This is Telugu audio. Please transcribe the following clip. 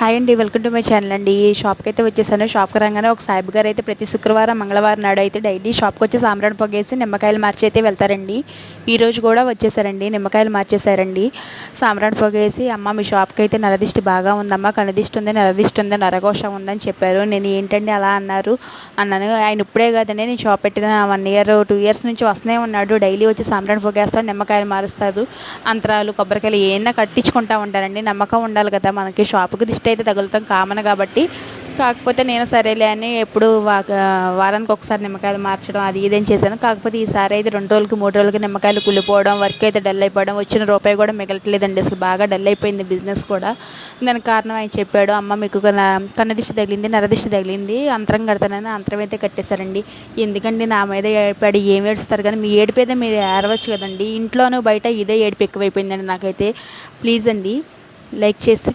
హాయ్ అండి, వెల్కమ్ టు మై ఛానల్ అండి. ఈ షాప్కి అయితే వచ్చేసాను. షాప్కి రాగానే ఒక సాయిబు గారు అయితే ప్రతి శుక్రవారం మంగళవారం నాడు అయితే డైలీ షాప్కి వచ్చి సాంబ్రాణి పొగేసి నిమ్మకాయలు మార్చి అయితే వెళ్తారండి. ఈరోజు కూడా వచ్చేసారండి, నిమ్మకాయలు మార్చేశారండి. సాంబ్రాణి పొగేసి, అమ్మ మీ షాప్కి అయితే నరదిష్టి బాగా ఉందమ్మా, కనదిష్టి ఉంది, నరదిష్టి ఉంది, నరఘోషం ఉందని చెప్పారు. నేను ఏంటండి అలా అన్నాను. ఆయన ఇప్పుడే కదండి నేను షాప్ పెట్టిన 1 year 2 years నుంచి వస్తూనే ఉన్నాడు. డైలీ వచ్చి సాంబ్రాణి పొగేస్తాడు, నిమ్మకాయలు మారుస్తాడు, అంతరాలు కొబ్బరికాయలు ఏమైనా కట్టించుకుంటూ ఉంటారండి. నమ్మకం ఉండాలి కదా మనకి. షాపుకి దిష్టి అయితే తగులుతాం కామన్ కాబట్టి. కాకపోతే నేను సరేలే అని ఎప్పుడు వారానికి ఒకసారి నిమ్మకాయలు మార్చడం అది ఇదేం చేశాను. కాకపోతే ఈసారి అయితే 2 రోజులకి 3 రోజులకి నిమ్మకాయలు కుళ్ళిపోవడం, వర్క్ అయితే డల్ అయిపోవడం, వచ్చిన రూపాయి కూడా మిగలట్లేదండి. అసలు బాగా డల్ అయిపోయింది బిజినెస్ కూడా. దానికి కారణం ఆయన చెప్పాడు, అమ్మ మీకు కన్నదిష్టి తగిలింది, నరదిష్టి తగిలింది, అంతరం కడతానని అంతరం అయితే కట్టేశారండి. ఎందుకండి నా మీద ఏడిపాడు, ఏం ఏడుస్తారు కానీ మీ ఏడిపేదే మీరు ఏడవచ్చు కదండి. ఇంట్లోనూ బయట ఇదే ఏడుపు ఎక్కువైపోయిందండి నాకైతే. ప్లీజ్ అండి లైక్ చేసి